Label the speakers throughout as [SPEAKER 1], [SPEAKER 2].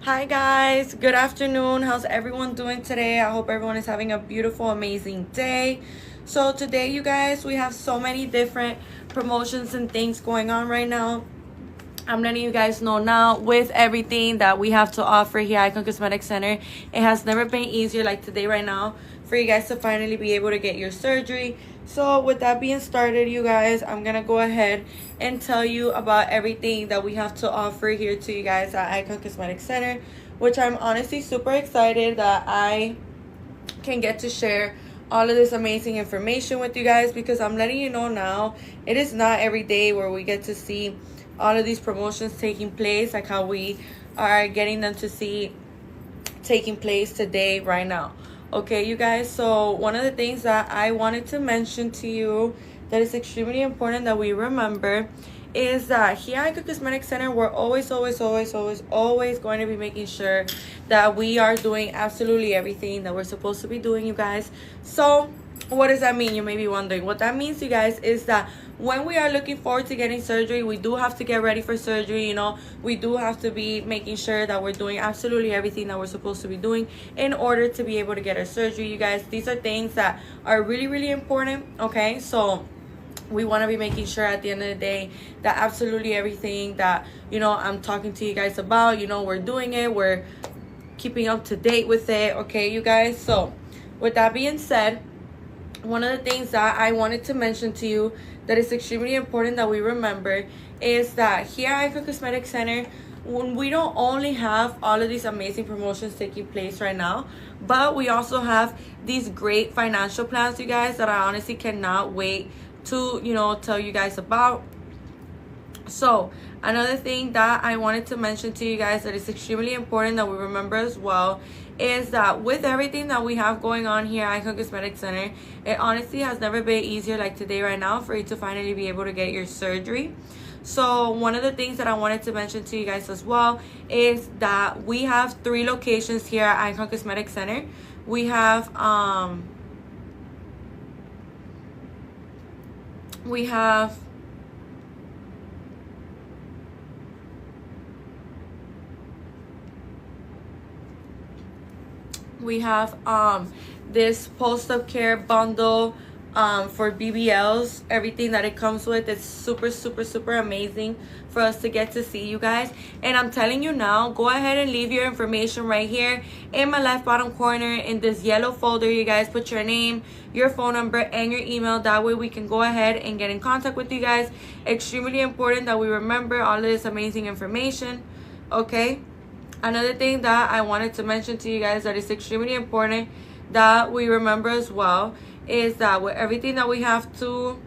[SPEAKER 1] Hi guys, good afternoon. How's everyone doing today? I hope everyone is having a beautiful, amazing day. So today, you guys, we have so many different promotions and things going on right now. I'm letting you guys know now, with everything that we have to offer here at Icon Cosmetic Center, it has never been easier like today right now for you guys to finally be able to get your surgery. So with that being started, you guys, I'm gonna go ahead and tell you about everything that we have to offer here to you guys at Icon Cosmetic Center, which I'm honestly super excited that I can get to share all of this amazing information with you guys, because I'm letting you know now, it is not every day where we get to see all of these promotions taking place like how we are getting them to see taking place today right now. Okay, you guys, so one of the things that I wanted to mention to you that is extremely important that we remember is that here at the Cosmetic Center, we're always going to be making sure that we are doing absolutely everything that we're supposed to be doing, you guys. So what does that mean? You may be wondering. What that means, you guys, is that when we are looking forward to getting surgery, we do have to get ready for surgery. We do have to be making sure that we're doing absolutely everything that we're supposed to be doing in order to be able to get our surgery, you guys. These are things that are really important. Okay, so we want to be making sure at the end of the day that absolutely everything that I'm talking to you guys about, we're doing it, we're keeping up to date with it. Okay, you guys, so with that being said, one of the things that I wanted to mention to you that is extremely important that we remember is that here at Icon Cosmetic Center, when we don't only have all of these amazing promotions taking place right now, but we also have these great financial plans, you guys, that I honestly cannot wait to tell you guys about. So another thing that I wanted to mention to you guys that is extremely important that we remember as well is that with everything that we have going on here at Icon Cosmetic Center, it honestly has never been easier like today right now for you to finally be able to get your surgery. So one of the things that I wanted to mention to you guys as well is that we have 3 locations here at Icon Cosmetic Center. We have this post-op care bundle for BBLs. Everything that it comes with, it's super amazing for us to get to see, you guys. And I'm telling you now, go ahead and leave your information right here in my left bottom corner in this yellow folder. You guys put your name, your phone number, and your email. That way we can go ahead and get in contact with you guys. Extremely important that we remember all of this amazing information. Okay, another thing that I wanted to mention to you guys that is extremely important that we remember as well is that with everything that we have to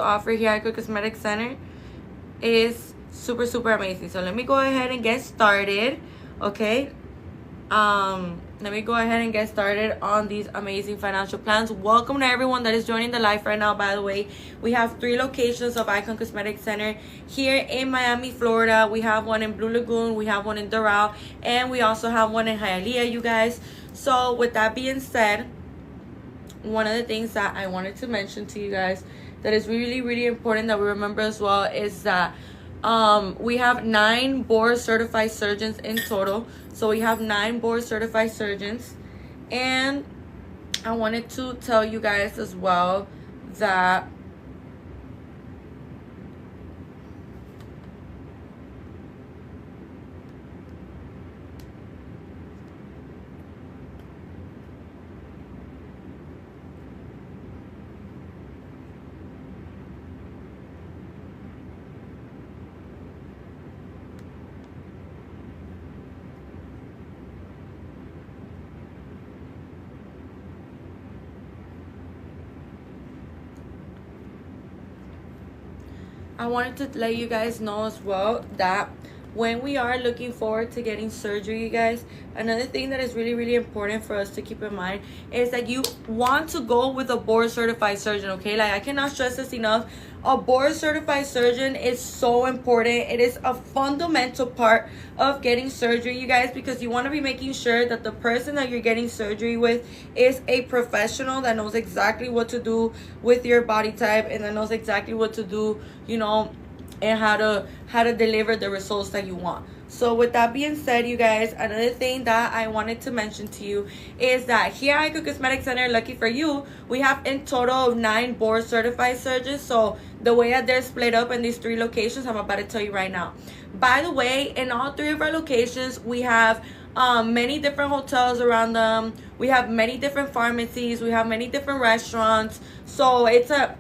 [SPEAKER 1] offer here at Cosmetic Center is super amazing. So let me go ahead and get started. Okay, let me go ahead and get started on these amazing financial plans. Welcome to everyone that is joining the live right now. By the way, we have 3 locations of Icon Cosmetic Center here in Miami, Florida. We have one in Blue Lagoon, we have one in Doral, and we also have one in Hialeah, you guys. So with that being said, one of the things that I wanted to mention to you guys that is really important that we remember as well is that we have 9 board certified surgeons in total. So we have 9 board certified surgeons, and I wanted to tell you guys as well that I wanted to let you guys know as well that when we are looking forward to getting surgery, you guys, another thing that is really important for us to keep in mind is that you want to go with a board certified surgeon. Okay, like I cannot stress this enough. A board certified surgeon is so important. It is a fundamental part of getting surgery, you guys, because you want to be making sure that the person that you're getting surgery with is a professional that knows exactly what to do with your body type and that knows exactly what to do, and how to deliver the results that you want. So with that being said, you guys, another thing that I wanted to mention to you is that here at Icon Cosmetic Center, lucky for you, we have in total 9 board certified surgeons. So the way that they're split up in these 3 locations, I'm about to tell you right now. By the way, in all 3 of our locations, we have many different hotels around them. We have many different pharmacies. We have many different restaurants. So it's a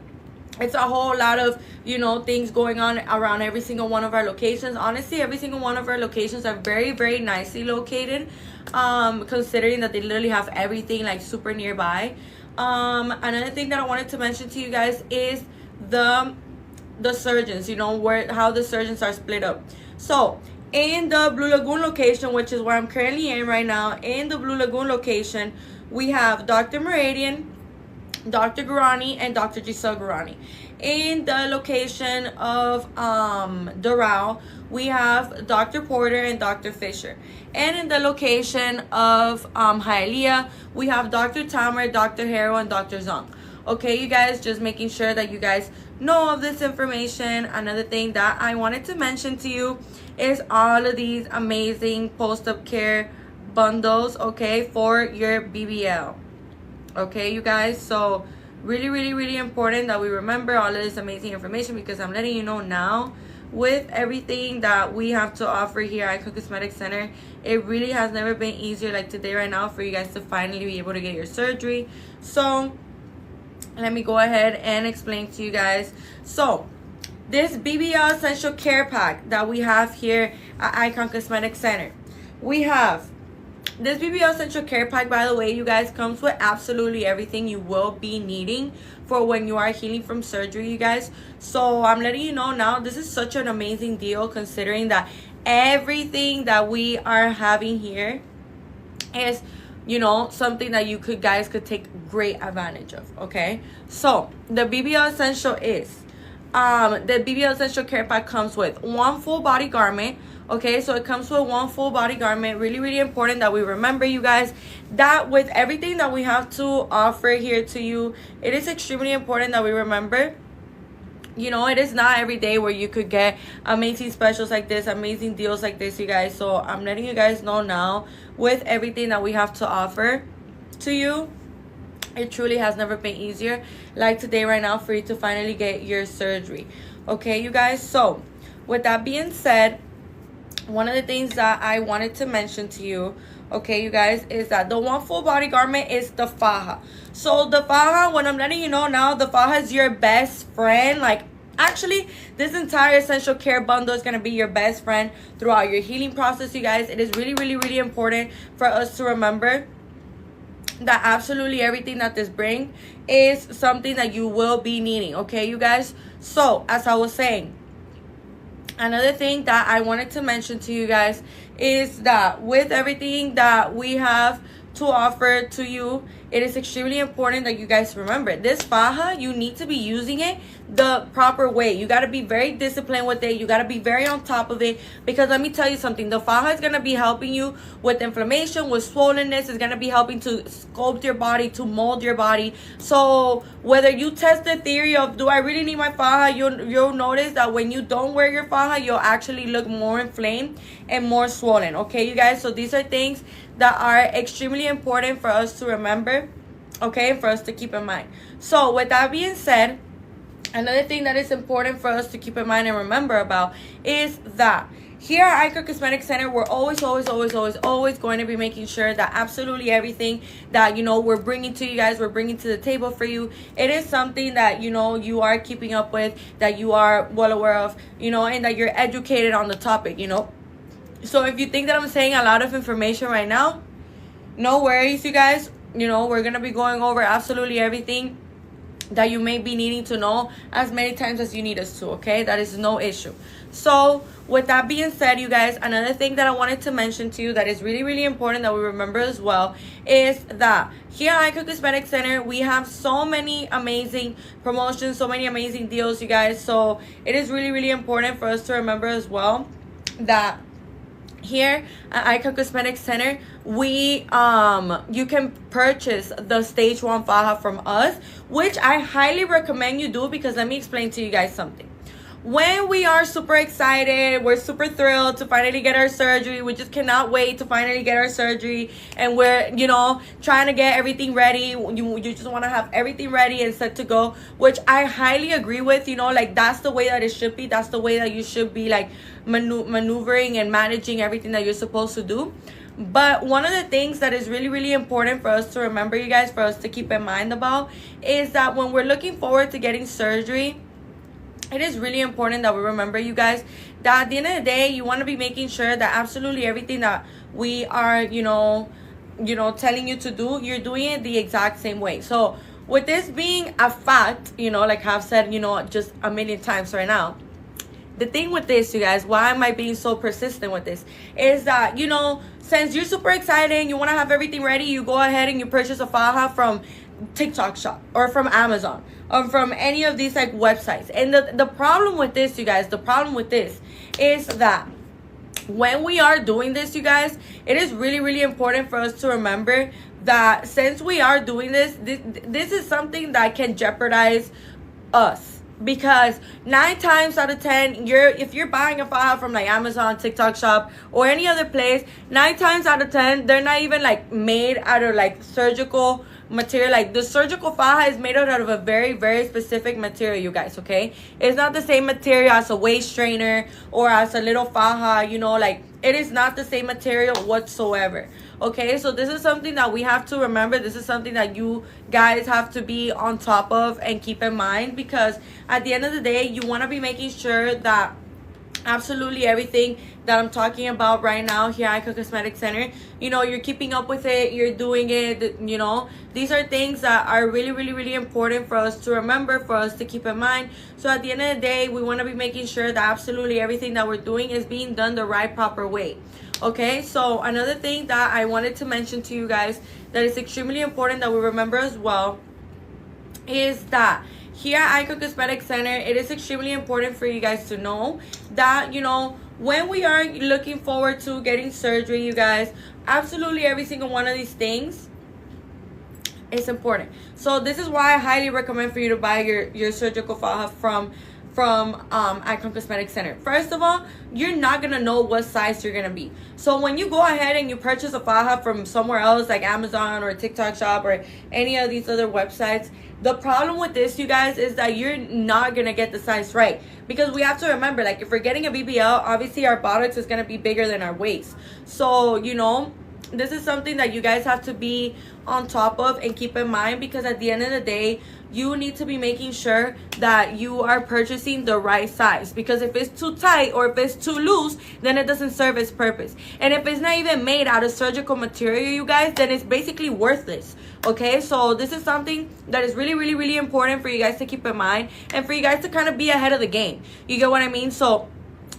[SPEAKER 1] whole lot of, you know, things going on around every single one of our locations. Honestly, every single one of our locations are very, very nicely located, considering that they literally have everything like super nearby. Another thing that I wanted to mention to you guys is the surgeons, you know, how the surgeons are split up. So in the Blue Lagoon location, which is where I'm currently in right now, in the Blue Lagoon location, we have Dr. Meridian, Dr. Gurani, and Dr. Giselle Gurani. In the location of Doral, we have Dr. Porter and Dr. Fisher. And in the location of Hialeah, we have Dr. Tamer, Dr. Harrow, and Dr. Zong. Okay, you guys, just making sure that you guys know of this information. Another thing that I wanted to mention to you is all of these amazing post-op care bundles, okay, for your BBL. Okay, you guys, so really, really, really important that we remember all of this amazing information, because I'm letting you know now, with everything that we have to offer here at Icon Cosmetic Center, it really has never been easier like today right now for you guys to finally be able to get your surgery. So let me go ahead and explain to you guys. So this BBL Essential Care Pack that we have here at Icon Cosmetic Center, we have this BBL Essential Care Pack, by the way, you guys, comes with absolutely everything you will be needing for when you are healing from surgery, you guys. So I'm letting you know now, this is such an amazing deal, considering that everything that we are having here is, you know, something that you guys could take great advantage of. Okay, so the BBL Essential is the BBL Essential Care Pack comes with 1 full body garment. Okay, so it comes with 1 full body garment. Really, really important that we remember, you guys, that with everything that we have to offer here to you, it is extremely important that we remember, you know, it is not every day where you could get amazing specials like this, amazing deals like this, you guys. So I'm letting you guys know now, with everything that we have to offer to you, it truly has never been easier like today right now for you to finally get your surgery. Okay, you guys, so with that being said, one of the things that I wanted to mention to you, okay, you guys, is that the 1 full body garment is the faja. So the faja, when I'm letting you know now, the faja is your best friend. Like, actually, this entire essential care bundle is going to be your best friend throughout your healing process, you guys. It is really, really, really important for us to remember that absolutely everything that this brings is something that you will be needing, okay, you guys. So as I was saying, another thing that I wanted to mention to you guys is that with everything that we have to offer to you, it is extremely important that you guys remember this faja, you need to be using it the proper way. You got to be very disciplined with it. You got to be very on top of it, because let me tell you something, the faja is going to be helping you with inflammation, with swollenness. It's going to be helping to sculpt your body, to mold your body. So whether you test the theory of, do I really need my faja, you'll notice that when you don't wear your faja, you'll actually look more inflamed and more swollen. Okay, you guys, so these are things that are extremely important for us to remember, okay, for us to keep in mind. So with that being said, another thing that is important for us to keep in mind and remember about is that here at Icon Cosmetic Center, we're always going to be making sure that absolutely everything that, you know, we're bringing to you guys, we're bringing to the table for you, it is something that, you know, you are keeping up with, that you are well aware of, you know, and that you're educated on the topic, you know. So if you think that I'm saying a lot of information right now, no worries, you guys. You know, we're going to be going over absolutely everything that you may be needing to know as many times as you need us to, okay? That is no issue. So with that being said, you guys, another thing that I wanted to mention to you that is really, really important that we remember as well is that here at Icon Cosmetic Center, we have so many amazing promotions, so many amazing deals, you guys. So it is really, really important for us to remember as well that here at Icon Cosmetic Center, we you can purchase the stage 1 faja from us, which I highly recommend you do, because let me explain to you guys something. when we are super excited, we're super thrilled to finally get our surgery. We just cannot wait to finally get our surgery, and we're, you know, trying to get everything ready. You just want to have everything ready and set to go, which I highly agree with. You know, like, that's the way that it should be. That's the way that you should be, like, maneuvering and managing everything that you're supposed to do. But one of the things that is really, really important for us to remember, you guys, for us to keep in mind about, is that when we're looking forward to getting surgery, it is really important that we remember, you guys, that at the end of the day, you want to be making sure that absolutely everything that we are, you know, telling you to do, you're doing it the exact same way. So with this being a fact, you know, like I've said, you know, just a million times right now, the thing with this, you guys, why am I being so persistent with this, is that, you know, since you're super excited and you want to have everything ready, you go ahead and you purchase a faja from TikTok shop or from Amazon or from any of these, like, websites. And the problem with this, you guys, the problem with this is that when we are doing this, you guys, it is really, really important for us to remember that since we are doing this is something that can jeopardize us. Because 9 times out of 10, if you're buying a faja from, like, Amazon, TikTok shop, or any other place, 9 times out of 10, they're not even, like, made out of, like, surgical material. Like, the surgical faja is made out of a very, very specific material, you guys, okay? It's not the same material as a waist strainer or as a little faja, you know, like, it is not the same material whatsoever. Okay, so this is something that we have to remember. This is something that you guys have to be on top of and keep in mind, because at the end of the day, you want to be making sure that absolutely everything that I'm talking about right now here at Icon Cosmetic Center, you know, you're keeping up with it, you're doing it, you know. These are things that are really, really, really important for us to remember, for us to keep in mind. So at the end of the day, we want to be making sure that absolutely everything that we're doing is being done the right, proper way. Okay, so another thing that I wanted to mention to you guys that is extremely important that we remember as well is that here at Icon Cosmetic Center, it is extremely important for you guys to know that, you know, when we are looking forward to getting surgery, you guys, absolutely every single one of these things is important. So this is why I highly recommend for you to buy your surgical faja from Icon Cosmetic Center. First of all, you're not gonna know what size you're gonna be. So when you go ahead and you purchase a faja from somewhere else, like Amazon or TikTok shop or any of these other websites, the problem with this, you guys, is that you're not gonna get the size right. Because we have to remember, like, if we're getting a BBL, obviously our buttocks is gonna be bigger than our waist. So, you know, this is something that you guys have to be on top of and keep in mind, because at the end of the day, you need to be making sure that you are purchasing the right size. Because if it's too tight or if it's too loose, then it doesn't serve its purpose. And if it's not even made out of surgical material, you guys, then it's basically worthless. Okay, so this is something that is really, really, really important for you guys to keep in mind and for you guys to kind of be ahead of the game. You get what I mean? So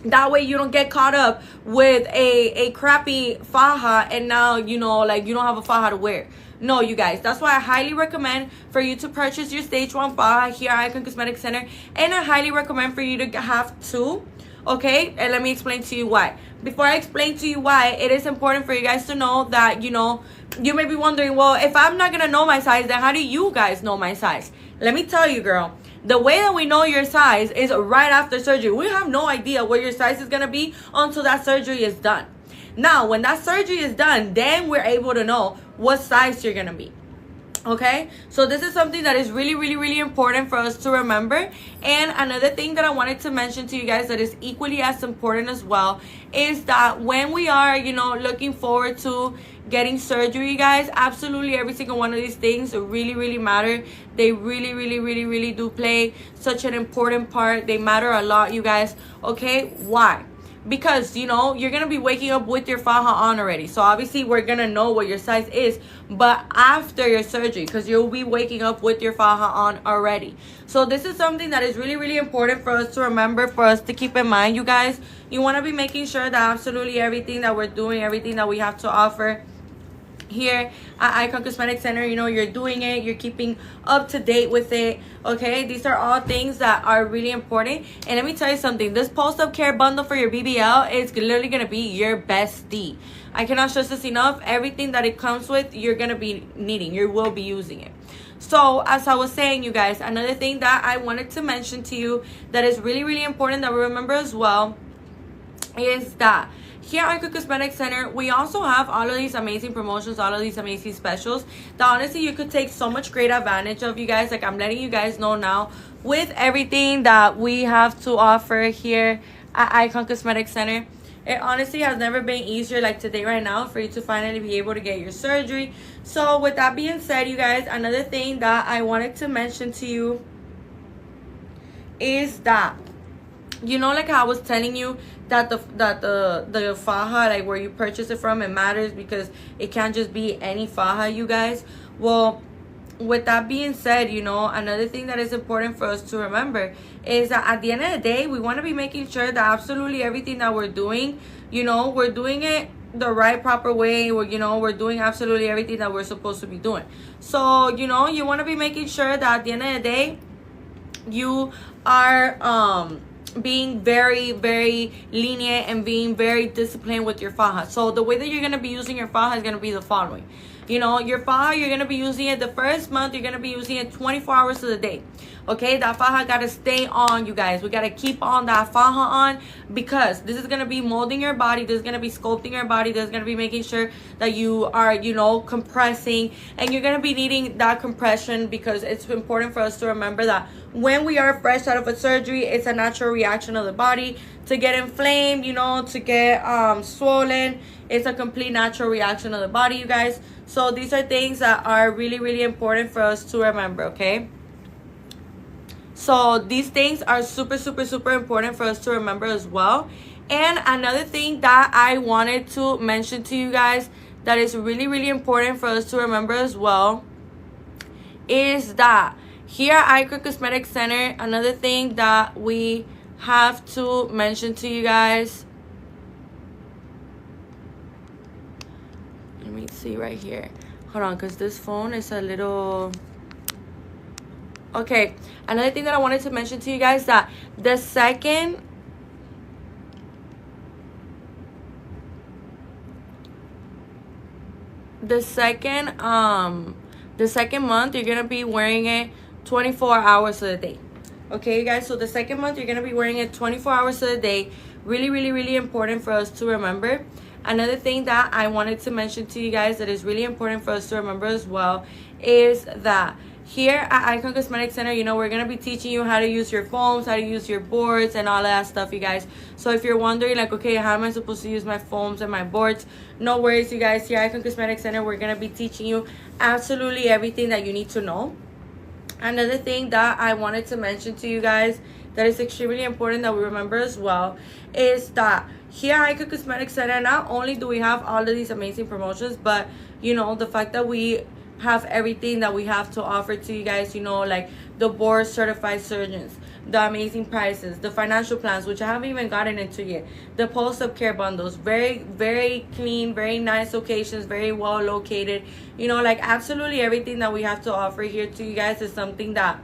[SPEAKER 1] that way you don't get caught up with a crappy faja and now, you know, like, you don't have a faja to wear. No, you guys, that's why I highly recommend for you to purchase your stage 1 faja here at Icon Cosmetic Center. And I highly recommend for you to have 2. Okay, and let me explain to you why. Before I explain to you why, it is important for you guys to know that, you know, you may be wondering, well, if I'm not gonna know my size, then how do you guys know my size? Let me tell you, girl, the way that we know your size is right after surgery. We have no idea what your size is gonna be until that surgery is done. Now, when that surgery is done, then we're able to know what size you're gonna be. Okay, so this is something that is really, really, really important for us to remember. And another thing that I wanted to mention to you guys that is equally as important as well is that when we are, you know, looking forward to getting surgery, guys, absolutely every single one of these things really, really matter. They really, really, really, really do play such an important part. They matter a lot, you guys. Okay, why? Because, you know, you're going to be waking up with your faja on already. So obviously we're going to know what your size is. But after your surgery, because you'll be waking up with your faja on already. So this is something that is really, really important for us to remember, for us to keep in mind, you guys. You want to be making sure that absolutely everything that we're doing, everything that we have to offer here at Icon Cosmetic Center. You know, you're doing it, you're keeping up to date with it. Okay, these are all things that are really important. And let me tell you something, this post-up care bundle for your BBL is literally gonna be your bestie. I cannot stress this enough. Everything that it comes with, you're gonna be needing, you will be using it. So as I was saying, you guys, another thing that I wanted to mention to you that is really, really important that we remember as well is that here at Icon Cosmetic Center, we also have all of these amazing promotions, all of these amazing specials that honestly you could take so much great advantage of, you guys. Like, I'm letting you guys know now with everything that we have to offer here at Icon Cosmetic Center. It honestly has never been easier like today right now for you to finally be able to get your surgery. So with that being said, you guys, another thing that I wanted to mention to you is that, you know, like I was telling you that the faja, like where you purchase it from, it matters because it can't just be any faja, you guys. Well, with that being said, you know, another thing that is important for us to remember is that at the end of the day, we want to be making sure that absolutely everything that we're doing, you know, we're doing it the right proper way. We're doing absolutely everything that we're supposed to be doing. So, you know, you want to be making sure that at the end of the day, you are being very, very lenient and being very disciplined with your faja. So the way that you're going to be using your faja is going to be the following. You know, your faja, you're going to be using it the first month, you're going to be using it 24 hours of the day. Okay, that faja got to stay on, you guys. We got to keep on that faja on because this is going to be molding your body. This is going to be sculpting your body. This is going to be making sure that you are, you know, compressing. And you're going to be needing that compression because it's important for us to remember that when we are fresh out of a surgery, it's a natural reaction of the body to get inflamed, you know, to get swollen. It's a complete natural reaction of the body, you guys. So these are things that are really, really important for us to remember, okay? So these things are super, super, super important for us to remember as well. And another thing that I wanted to mention to you guys that is really, really important for us to remember as well is that here at Icon Cosmetic Center, another thing that we have to mention to you guys. Let me see right here. Hold on, because this phone is a little... Okay, another thing that I wanted to mention to you guys that the second month you're gonna be wearing it 24 hours of the day. Okay, you guys, so the second month you're gonna be wearing it 24 hours of the day. Really, really, really important for us to remember. Another thing that I wanted to mention to you guys that is really important for us to remember as well is that here at Icon Cosmetic Center, you know, we're going to be teaching you how to use your foams, how to use your boards, and all of that stuff, you guys. So if you're wondering, like, okay, how am I supposed to use my foams and my boards? No worries, you guys. Here at Icon Cosmetic Center, we're going to be teaching you absolutely everything that you need to know. Another thing that I wanted to mention to you guys that is extremely important that we remember as well is that here at Icon Cosmetic Center, not only do we have all of these amazing promotions, but, you know, the fact that we have everything that we have to offer to you guys, you know, like the board certified surgeons, the amazing prices, the financial plans, which I haven't even gotten into yet, the post-up care bundles, very, very clean, very nice locations, very well located, you know, like absolutely everything that we have to offer here to you guys is something that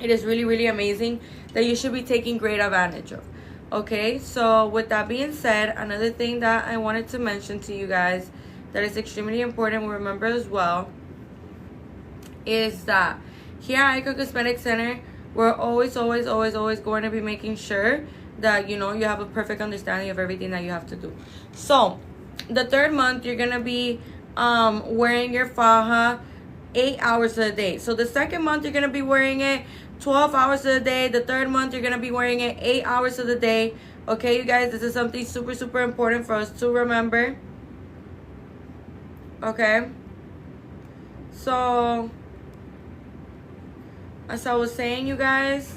[SPEAKER 1] it is really, really amazing that you should be taking great advantage of. Okay, so with that being said, another thing that I wanted to mention to you guys that is extremely important to remember as well is that here at Icon Cosmetic Center, we're always going to be making sure that, you know, you have a perfect understanding of everything that you have to do. So the third month, you're going to be wearing your faja 8 hours a day. So the second month, you're going to be wearing it 12 hours a day. The third month, you're going to be wearing it 8 hours of the day. Okay, you guys, this is something super, super important for us to remember. Okay, so as I was saying, you guys,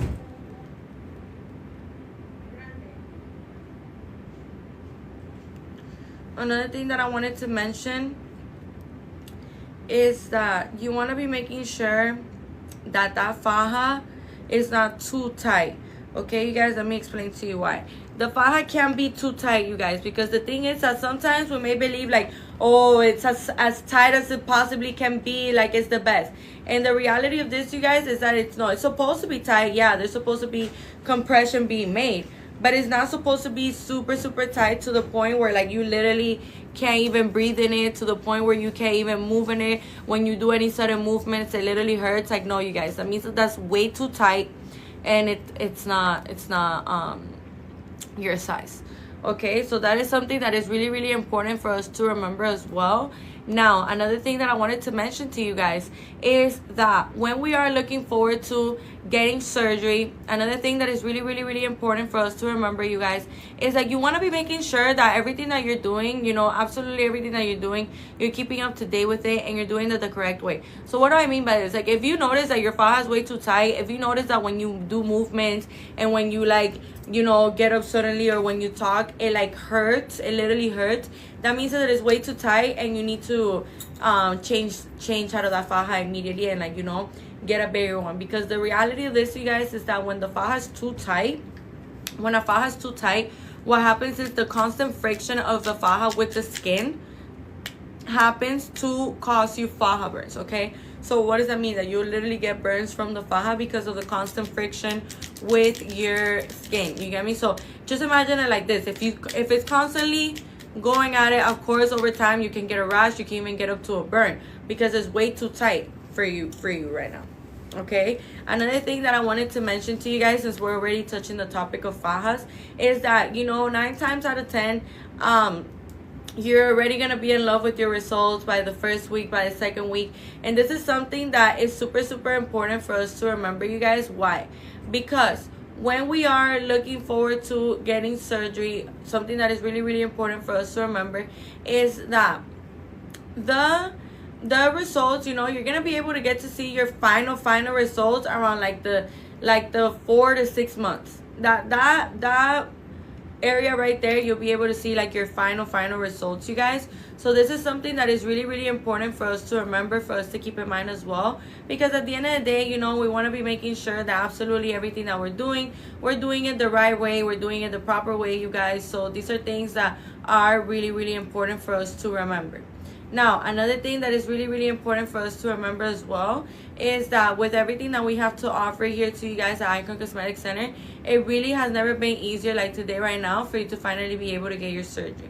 [SPEAKER 1] another thing that I wanted to mention is that you want to be making sure that that faja is not too tight. Okay, you guys, let me explain to you why. The faja can't be too tight, you guys, because the thing is that sometimes we may believe like, oh, it's as tight as it possibly can be, like it's the best. And the reality of this, you guys, is that it's not. It's supposed to be tight. Yeah, there's supposed to be compression being made, but it's not supposed to be super, super tight to the point where like you literally can't even breathe in it, to the point where you can't even move in it. When you do any sudden movements, it literally hurts. Like, no, you guys, that means that that's way too tight, and it's not your size. Okay, so that is something that is really, really important for us to remember as well. Now, another thing that I wanted to mention to you guys is that when we are looking forward to getting surgery, another thing that is really, really, really important for us to remember, you guys, is that you want to be making sure that everything that you're doing, you know, absolutely everything that you're doing, you're keeping up to date with it, and you're doing it the correct way. So what do I mean by this? Like, if you notice that your faja is way too tight, if you notice that when you do movements and when you, like, you know, get up suddenly, or when you talk, it like hurts, it literally hurts, that means that it is way too tight, and you need to change out of that faja immediately, and, like, you know, get a bigger one. Because the reality of this, you guys, is that when the faja is too tight, when a faja is too tight, what happens is the constant friction of the faja with the skin happens to cause you faja burns. Okay, so what does that mean? That you literally get burns from the faja because of the constant friction with your skin. You get me? So just imagine it like this: if it's constantly going at it, of course over time you can get a rash, you can even get up to a burn, because it's way too tight for you right now. Okay, another thing that I wanted to mention to you guys, since we're already touching the topic of fajas, is that, you know, 9 times out of 10 you're already gonna be in love with your results by the first week, by the second week. And this is something that is super, super important for us to remember, you guys. Why? Because when we are looking forward to getting surgery, something that is really, really important for us to remember is that the results, you know, you're gonna be able to get to see your final results around like the 4 to 6 months. That area right there, you'll be able to see like your final results, you guys. So this is something that is really, really important for us to remember, for us to keep in mind as well, because at the end of the day, you know, we want to be making sure that absolutely everything that we're doing it the right way, we're doing it the proper way, you guys. So these are things that are really, really important for us to remember. Now, another thing that is really, really important for us to remember as well is that with everything that we have to offer here to you guys at Icon Cosmetic Center, it really has never been easier like today right now for you to finally be able to get your surgery.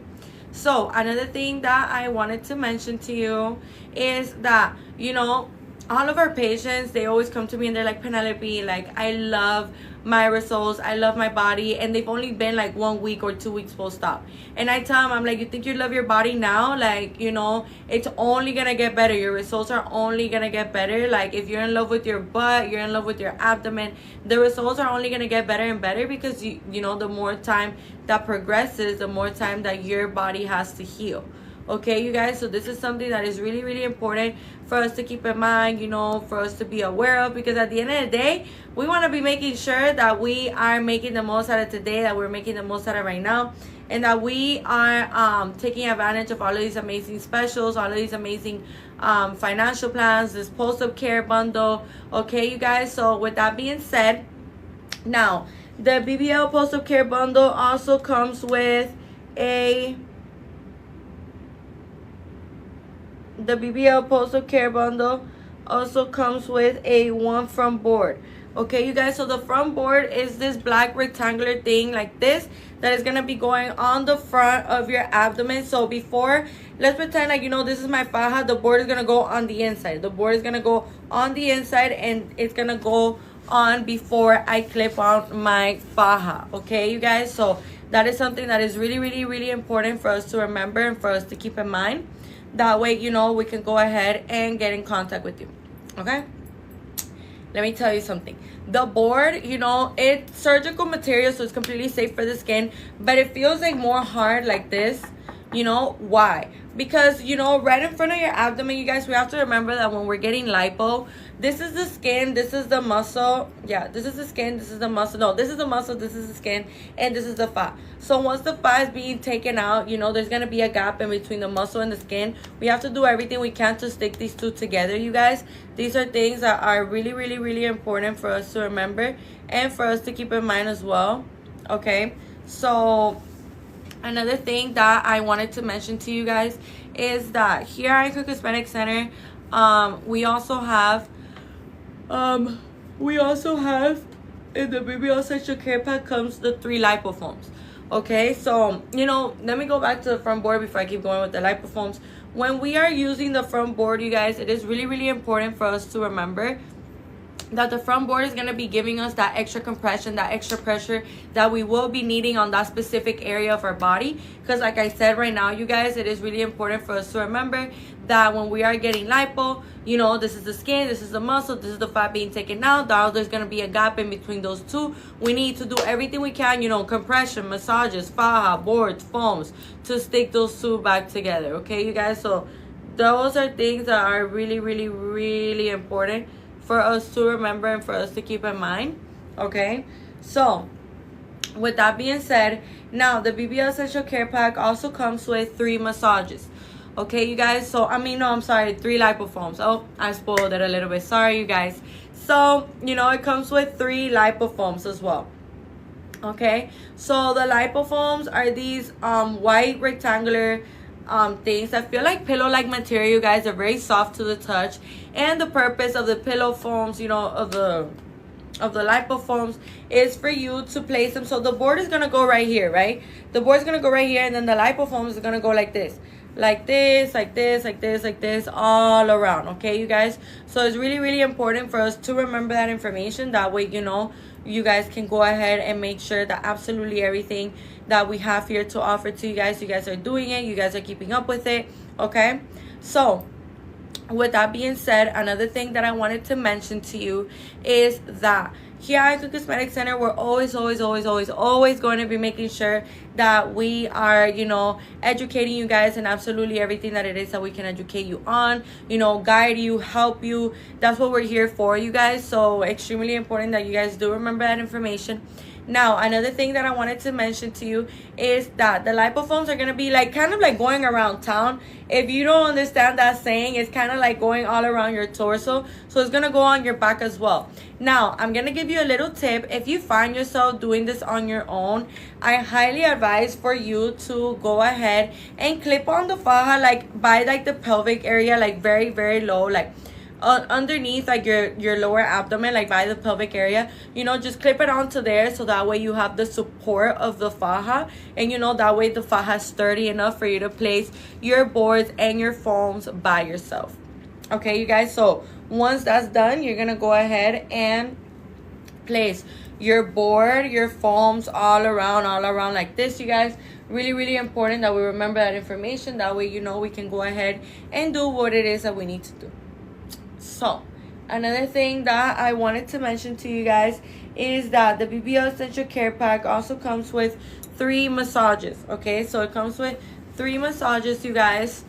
[SPEAKER 1] So another thing that I wanted to mention to you is that, you know, all of our patients, they always come to me and they're like, Penelope, like, I love my results, I love my body, and they've only been like 1 week or 2 weeks post-op. And I tell them, I'm like, you think you love your body now? Like, you know, it's only gonna get better. Your results are only gonna get better. Like, if you're in love with your butt, you're in love with your abdomen, the results are only gonna get better and better, because you know, the more time that progresses, the more time that your body has to heal. Okay, you guys, so this is something that is really, really important for us to keep in mind, you know, for us to be aware of, because at the end of the day, we want to be making sure that we are making the most out of today, that we're making the most out of right now, and that we are taking advantage of all of these amazing specials, all of these amazing financial plans, this post-op care bundle. Okay, you guys, so with that being said, now, the BBL post-op care bundle also comes with the BBL post-op care bundle also comes with a one front board. Okay, you guys, so the front board is this black rectangular thing like this that is gonna be going on the front of your abdomen. So before, let's pretend like, you know, this is my faja, the board is gonna go on the inside. The board is gonna go on the inside, and it's gonna go on before I clip on my faja. Okay, you guys, so that is something that is really, really, really important for us to remember and for us to keep in mind. That way, you know, we can go ahead and get in contact with you. Okay, let me tell you something. The board, you know, it's surgical material, so it's completely safe for the skin, but it feels like more hard like this. You know why? Because, you know, right in front of your abdomen, you guys, we have to remember that when we're getting lipo, this is the skin, this is the muscle. Yeah, this is the skin, this is the muscle. No, this is the muscle, this is the skin, and this is the fat. So once the fat is being taken out, you know, there's going to be a gap in between the muscle and the skin. We have to do everything we can to stick these two together, you guys. These are things that are really, really, really important for us to remember and for us to keep in mind as well. Okay, so Another thing that I wanted to mention to you guys is that here at Icon Cosmetic Center, we also have in the BBL Essential Care Pack comes the 3 lipofoams. Okay, so let me go back to the front board before I keep going with the lipofoams. When we are using the front board, you guys, it is really, really important for us to remember that the front board is going to be giving us that extra compression, that extra pressure that we will be needing on that specific area of our body. Because like I said right now, you guys, it is really important for us to remember that when we are getting lipo, this is the skin, this is the muscle, this is the fat being taken out. Now there's going to be a gap in between those two. We need to do everything we can, compression, massages, faja, boards, foams, to stick those two back together. Okay, you guys? So those are things that are really, really, really important for us to remember and for us to keep in mind. Okay, so with that being said, now the BBL Essential Care Pack also comes with 3 massages. Okay, you guys, so 3 lipofoams. Oh, I spoiled it a little bit, sorry you guys. So it comes with 3 lipofoams as well. Okay, so the lipofoams are these white rectangular things that feel like pillow-like material, you guys. Are very soft to the touch, and the purpose of the pillow foams, of the lipofoams, is for you to place them. So the board is gonna go right here, right? The board's gonna go right here, and then the lipofoams are gonna go like this, like this, like this, like this, like this, all around. Okay, you guys. So it's really, really important for us to remember that information. That way, you guys can go ahead and make sure that absolutely everything that we have here to offer to you guys are doing it, you guys are keeping up with it. Okay, so with that being said, another thing that I wanted to mention to you is that here at the Cosmetic Center, we're always going to be making sure that we are, educating you guys in absolutely everything that it is that we can educate you on, guide you, help you. That's what we're here for, you guys. So extremely important that you guys do remember that information. Now, another thing that I wanted to mention to you is that the lipofoams are going to be kind of like going around town. If you don't understand that saying, it's kind of like going all around your torso. So it's going to go on your back as well. Now, I'm going to give you a little tip. If you find yourself doing this on your own, I highly advise for you to go ahead and clip on the faja by the pelvic area, very, very low, underneath your lower abdomen, by the pelvic area. Just clip it onto there, so that way you have the support of the faja, and that way the faja is sturdy enough for you to place your boards and your foams by yourself. Okay, you guys. So once that's done, you're gonna go ahead and place your board, your foams all around like this, you guys. Really, really important that we remember that information. That way, we can go ahead and do what it is that we need to do. So another thing that I wanted to mention to you guys is that the BBL Essential Care Pack also comes with 3 massages. Okay, so it comes with 3 massages, you guys.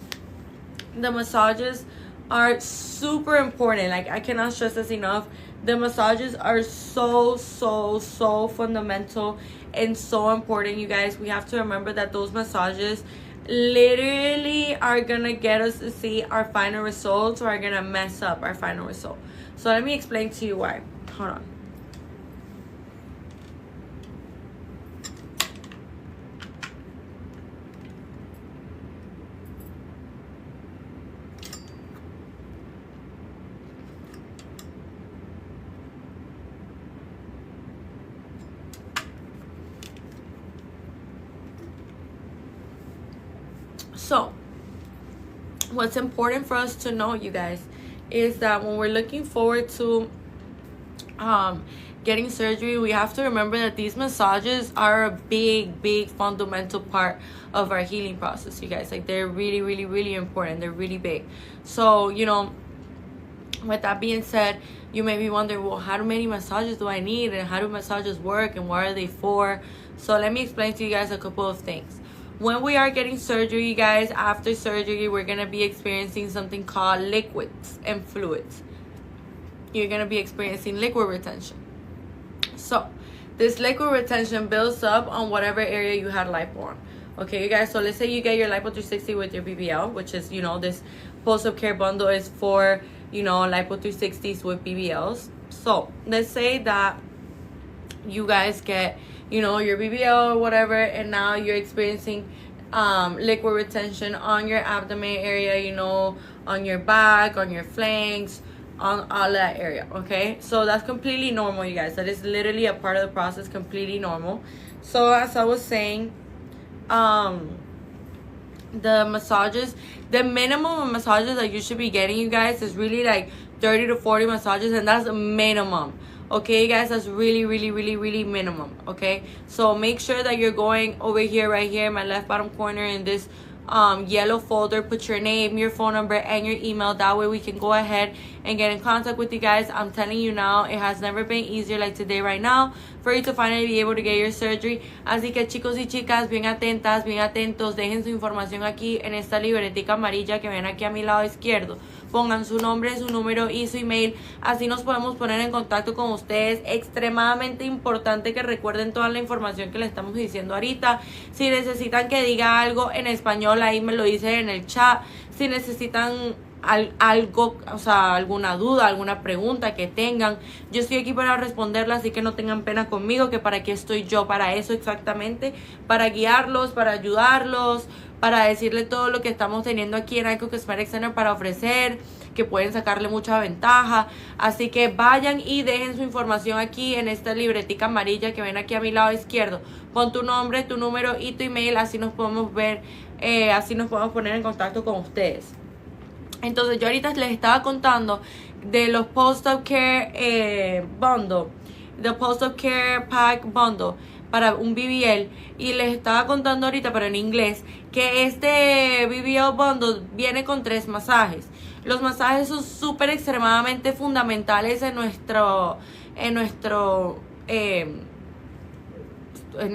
[SPEAKER 1] The massages are super important. I cannot stress this enough. The massages are so fundamental and so important, you guys. We have to remember that those massages literally are gonna get us to see our final results, or are gonna mess up our final result. So let me explain to you why. Hold on. So what's important for us to know, you guys, is that when we're looking forward to getting surgery, we have to remember that these massages are a big fundamental part of our healing process, you guys. They're really important. They're really big. So with that being said, you may be wondering, well, how many massages do I need, and how do massages work, and what are they for? So let me explain to you guys a couple of things. When we are getting surgery, you guys, after surgery, we're going to be experiencing something called liquids and fluids. You're going to be experiencing liquid retention. So this liquid retention builds up on whatever area you had lipo on. Okay, you guys, so let's say you get your Lipo 360 with your BBL, which is, this post-op care bundle is for, Lipo 360s with BBLs. So let's say that you guys get, you know, your BBL or whatever, and now you're experiencing liquid retention on your abdomen area, you know, on your back, on your flanks, on all that area. Okay, so that's completely normal, you guys. That is literally a part of the process, completely normal. So as I was saying, the massages, the minimum of massages that you should be getting, you guys, is really like 30 to 40 massages, and that's a minimum. Okay, guys, that's really, really, really, really minimum. Okay, so make sure that you're going over here, right here, my left bottom corner, in this yellow folder. Put your name, your phone number, and your email. That way we can go ahead and get in contact with you guys. I'm telling you now, it has never been easier like today right now for you to finally be able to get your surgery. Así que chicos y chicas, bien atentas, bien atentos, dejen su información aquí en esta libretica amarilla que ven aquí a mi lado izquierdo. Pongan su nombre, su número y su email. Así nos podemos poner en contacto con ustedes. Extremadamente importante que recuerden toda la información que les estamos diciendo ahorita. Si necesitan que diga algo en español, ahí me lo dicen en el chat. Si necesitan algo, o sea, alguna duda, alguna pregunta que tengan, yo estoy aquí para responderla, así que no tengan pena conmigo, que para aquí estoy yo, para eso exactamente, para guiarlos, para ayudarlos, para decirle todo lo que estamos teniendo aquí en Icon Cosmetic Center para ofrecer, que pueden sacarle mucha ventaja. Así que vayan y dejen su información aquí en esta libretica amarilla que ven aquí a mi lado izquierdo. Pon tu nombre, tu número y tu email, así nos podemos ver, así nos podemos poner en contacto con ustedes. Entonces yo ahorita les estaba contando de los post-op care bundle, the post-op care pack bundle para un BBL, y les estaba contando ahorita, pero en inglés, que este BBL bundle viene con 3 masajes. Los masajes son súper extremadamente fundamentales en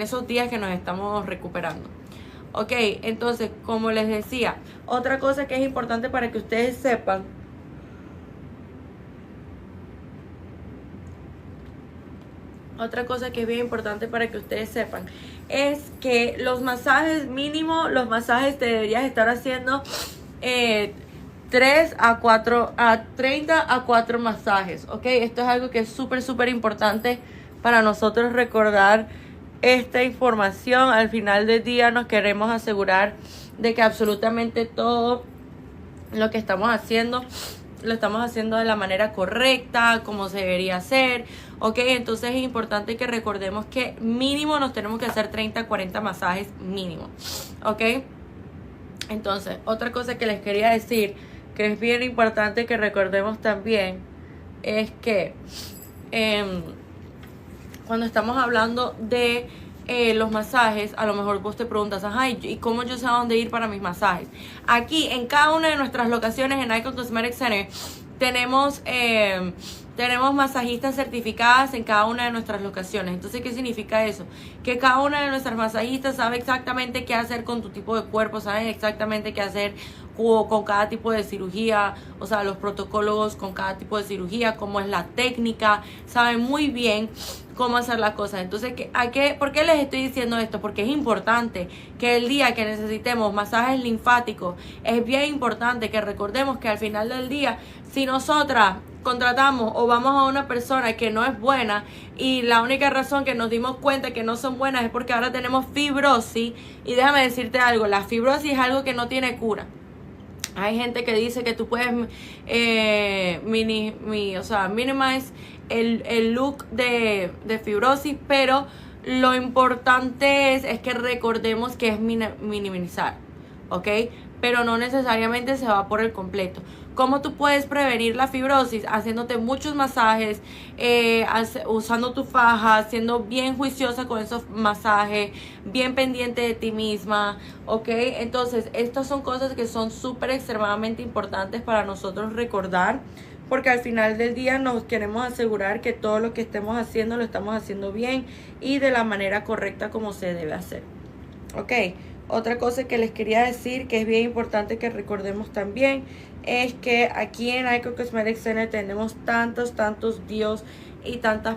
[SPEAKER 1] esos días que nos estamos recuperando. Ok, entonces, como les decía, otra cosa que es importante para que ustedes sepan, es que los masajes mínimo, los masajes te deberías estar haciendo 30 a 4 masajes. Ok, esto es algo que es súper, súper importante para nosotros recordar esta información. Al final del día nos queremos asegurar de que absolutamente todo lo que estamos haciendo lo estamos haciendo de la manera correcta, como se debería hacer. Ok, entonces es importante que recordemos que mínimo nos tenemos que hacer 30 a 40 masajes mínimo. Ok, entonces otra cosa que les quería decir, que es bien importante que recordemos también, es que cuando estamos hablando de los masajes, a lo mejor vos te preguntas, ajá, ¿y cómo yo sé a dónde ir para mis masajes? Aquí, en cada una de nuestras locaciones en Icon Cosmetic Center, tenemos masajistas certificadas en cada una de nuestras locaciones. Entonces, ¿qué significa eso? Que cada una de nuestras masajistas sabe exactamente qué hacer con tu tipo de cuerpo, saben exactamente qué hacer con cada tipo de cirugía, o sea, los protocolos con cada tipo de cirugía, cómo es la técnica, saben muy bien cómo hacer las cosas. Entonces, ¿por qué les estoy diciendo esto? Porque es importante que el día que necesitemos masajes linfáticos, es bien importante que recordemos que al final del día, si nosotras contratamos o vamos a una persona que no es buena, y la única razón que nos dimos cuenta que no son buenas es porque ahora tenemos fibrosis, y déjame decirte algo, la fibrosis es algo que no tiene cura. Hay gente que dice que tú puedes minimize el look de fibrosis, pero lo importante es que recordemos que es minimizar, ¿ok? Pero no necesariamente se va por el completo. ¿Cómo tú puedes prevenir la fibrosis? Haciéndote muchos masajes, usando tu faja, siendo bien juiciosa con esos masajes, bien pendiente de ti misma, ¿ok? Entonces, estas son cosas que son súper extremadamente importantes para nosotros recordar, porque al final del día nos queremos asegurar que todo lo que estemos haciendo lo estamos haciendo bien y de la manera correcta como se debe hacer, ¿ok? Otra cosa que les quería decir, que es bien importante que recordemos también, es que aquí en Icon Cosmetic Center tenemos tantos deals y tantas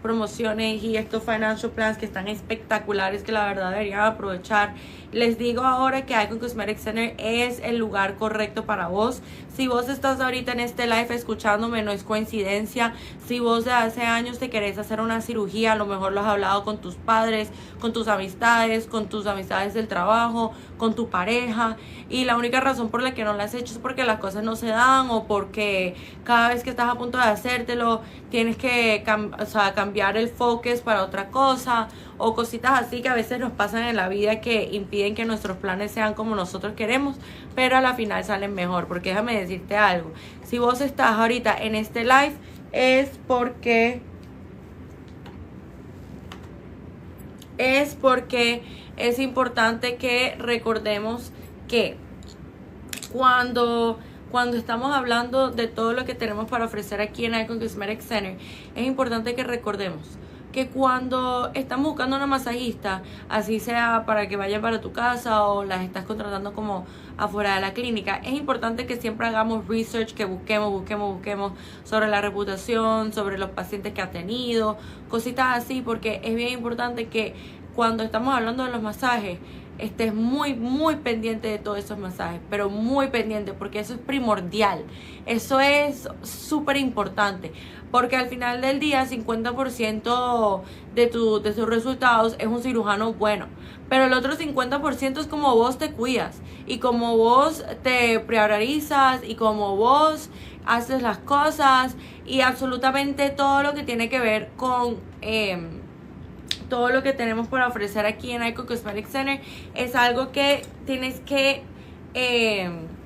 [SPEAKER 1] promociones y estos financial plans que están espectaculares, que la verdad deberían aprovechar. Les digo ahora que Icon Cosmetic Center es el lugar correcto para vos. Si vos estás ahorita en este live escuchándome, no es coincidencia. Si vos de hace años te querés hacer una cirugía, a lo mejor lo has hablado con tus padres, con tus amistades del trabajo, con tu pareja, y la única razón por la que no la has hecho es porque las cosas no se dan, o porque cada vez que estás a punto de hacértelo tienes que cambiar el focus para otra cosa, o cositas así que a veces nos pasan en la vida que impiden que nuestros planes sean como nosotros queremos, pero a la final salen mejor. Porque déjame decirte algo, si vos estás ahorita en este live es porque es importante que recordemos que cuando estamos hablando de todo lo que tenemos para ofrecer aquí en Icon Cosmetic Center, es importante que recordemos que cuando estamos buscando una masajista, así sea para que vayan para tu casa o las estás contratando como afuera de la clínica, es importante que siempre hagamos research, que busquemos sobre la reputación, sobre los pacientes que ha tenido, cositas así, porque es bien importante que cuando estamos hablando de los masajes, estés muy pendiente de todos esos masajes, pero muy pendiente, porque eso es primordial, eso es súper importante, porque al final del día 50% de tus resultados es un cirujano bueno, pero el otro 50% es como vos te cuidas y como vos te priorizas y como vos haces las cosas, y absolutamente todo lo que tiene que ver con todo lo que tenemos para ofrecer aquí en Icon Cosmetic Center es algo que tienes que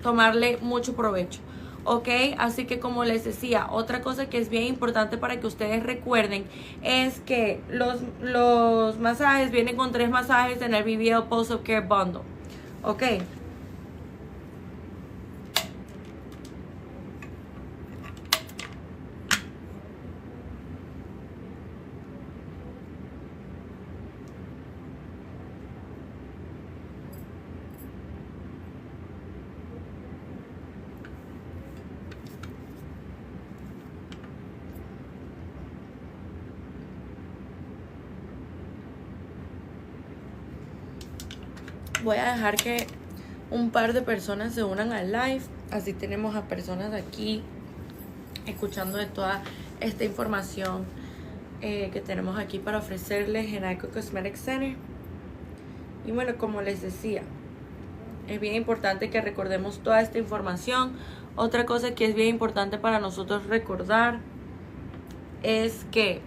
[SPEAKER 1] tomarle mucho provecho, ¿ok? Así que, como les decía, otra cosa que es bien importante para que ustedes recuerden es que los masajes vienen con 3 masajes en el BBL Post-Op Care Bundle, ¿ok? Voy a dejar que un par de personas se unan al live, así tenemos a personas aquí escuchando de toda esta información que tenemos aquí para ofrecerles en Icon Cosmetic Center. Y bueno, como les decía, es bien importante que recordemos toda esta información. Otra cosa que es bien importante para nosotros recordar es que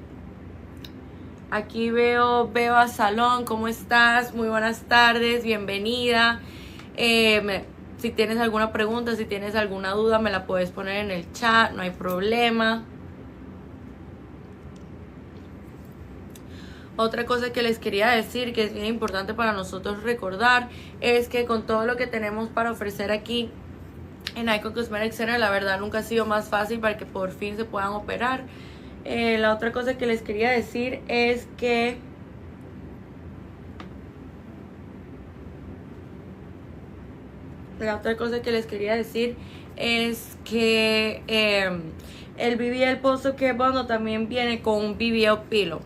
[SPEAKER 1] aquí veo a Salón, ¿cómo estás? Muy buenas tardes, bienvenida. Si tienes alguna pregunta, si tienes alguna duda, me la puedes poner en el chat, no hay problema. Otra cosa que les quería decir, que es bien importante para nosotros recordar, es que con todo lo que tenemos para ofrecer aquí en Icon Cosmetic Center, la verdad nunca ha sido más fácil para que por fin se puedan operar. La otra cosa que les quería decir es que el BBL Post Care Bundle también viene con un BBL Pillow.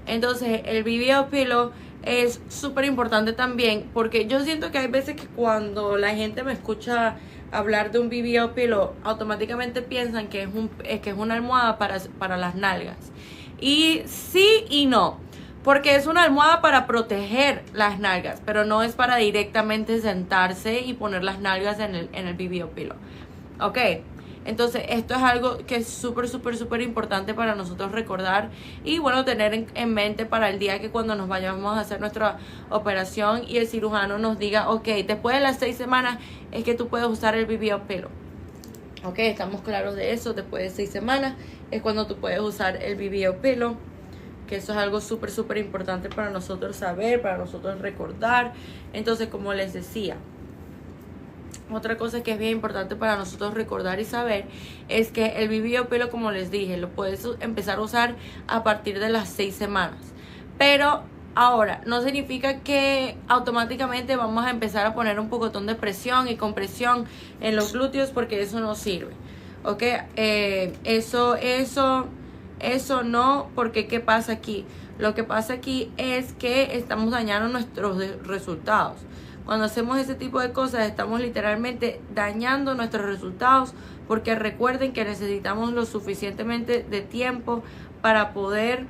[SPEAKER 1] Entonces el BBL Pillow es súper importante también, porque yo siento que hay veces que cuando la gente me escucha hablar de un BBL Pillow, automáticamente piensan que es una almohada para las nalgas. Y sí y no, porque es una almohada para proteger las nalgas, pero no es para directamente sentarse y poner las nalgas en el BBL Pillow, ¿ok? Entonces esto es algo que es súper importante para nosotros recordar y bueno, tener en mente para el día que cuando nos vayamos a hacer nuestra operación y el cirujano nos diga, ok, después de las 6 semanas es que tú puedes usar el BBL Pillow. Ok, estamos claros de eso. Después de 6 semanas es cuando tú puedes usar el BBL Pillow, que eso es algo súper importante para nosotros saber, para nosotros recordar. Entonces, como les decía, otra cosa que es bien importante para nosotros recordar y saber es que el BBL Pillow, como les dije, lo puedes empezar a usar a partir de las 6 semanas. Pero ahora, no significa que automáticamente vamos a empezar a poner un pocotón de presión y compresión en los glúteos, porque eso no sirve. ¿Ok? Eso Eso no, porque ¿qué pasa aquí? Lo que pasa aquí es que estamos dañando nuestros resultados. Cuando hacemos ese tipo de cosas, estamos literalmente dañando nuestros resultados, porque recuerden que necesitamos lo suficientemente de tiempo para poder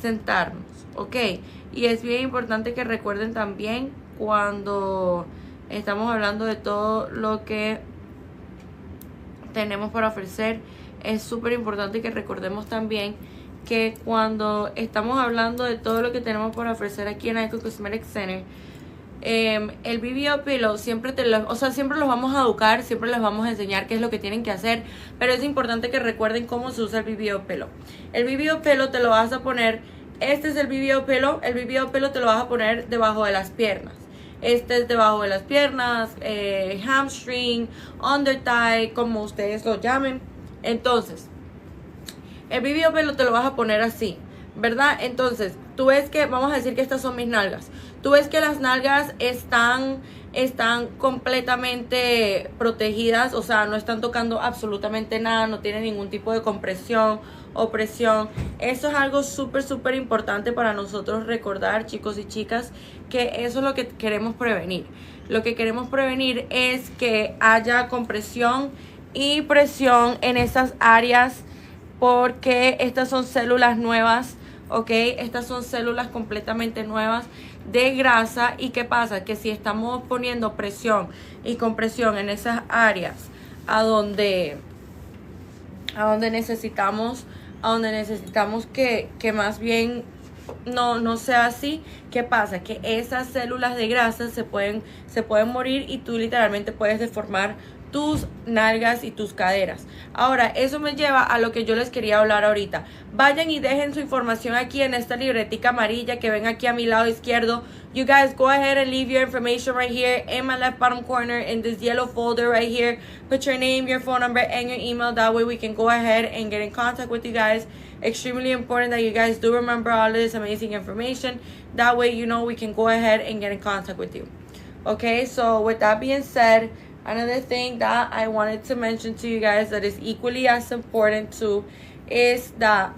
[SPEAKER 1] sentarnos, ¿ok? Y es bien importante que recuerden también cuando estamos hablando de todo lo que tenemos para ofrecer, es súper importante que recordemos también que cuando estamos hablando de todo lo que tenemos para ofrecer aquí en Icon Cosmetic Center, el BBL Pillow siempre siempre los vamos a educar, siempre les vamos a enseñar qué es lo que tienen que hacer, pero es importante que recuerden cómo se usa el BBL Pillow. El BBL Pillow te lo vas a poner, este es el BBL Pillow te lo vas a poner debajo de las piernas. Este es debajo de las piernas, hamstring, under thigh, como ustedes lo llamen. Entonces, el BBL Pillow te lo vas a poner así, ¿verdad? Entonces, tú ves que, vamos a decir que estas son mis nalgas. Tú ves que las nalgas están completamente protegidas, o sea, no están tocando absolutamente nada, no tienen ningún tipo de compresión o presión. Eso es algo súper importante para nosotros recordar, chicos y chicas, que eso es lo que queremos prevenir. Lo que queremos prevenir es que haya compresión y presión en esas áreas, porque estas son células nuevas, ¿ok? Estas son células completamente nuevas de grasa. ¿Y qué pasa? Que si estamos poniendo presión y compresión en esas áreas a donde necesitamos que más bien no sea así, ¿qué pasa? Que esas células de grasa se pueden morir y tú literalmente puedes deformar tus nalgas y tus caderas. Ahora, eso me lleva a lo que yo les quería hablar ahorita. Vayan y dejen su información aquí en esta libretica amarilla que ven aquí a mi lado izquierdo. You guys go ahead and leave your information right here in my left bottom corner in this yellow folder right here. Put your name, your phone number, and your email. That way we can go ahead and get in contact with you guys. Extremely important that you guys do remember all this amazing information. That way, you know, we can go ahead and get in contact with you. Okay, so with that being said, another thing that I wanted to mention to you guys that is equally as important too is that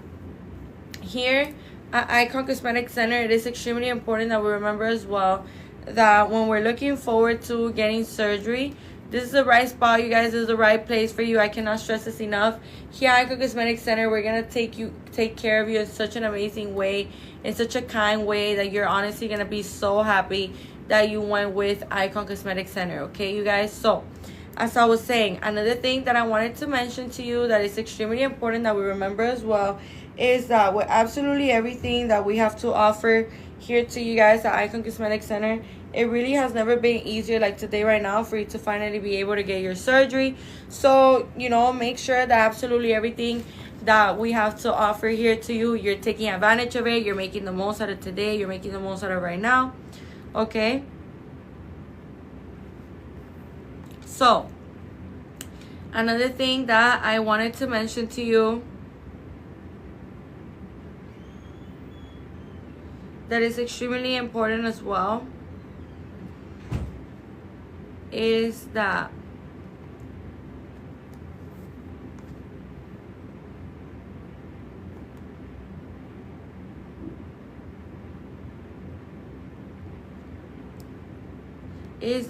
[SPEAKER 1] here at Icon Cosmetic Center, it is extremely important that we remember as well that when we're looking forward to getting surgery, this is the right spot, you guys. This is the right place for you. I cannot stress this enough. Here at Icon Cosmetic Center, we're going to take care of you in such an amazing way, in such a kind way, that you're honestly going to be so happy that you went with Icon Cosmetic Center, okay, you guys? So, as I was saying, another thing that I wanted to mention to you that is extremely important that we remember as well is that with absolutely everything that we have to offer here to you guys at Icon Cosmetic Center, it really has never been easier like today right now for you to finally be able to get your surgery. So, you know, make sure that absolutely everything that we have to offer here to you, you're taking advantage of it, you're making the most out of today, you're making the most out of right now. Okay, so another thing that I wanted to mention to you that is extremely important as well is that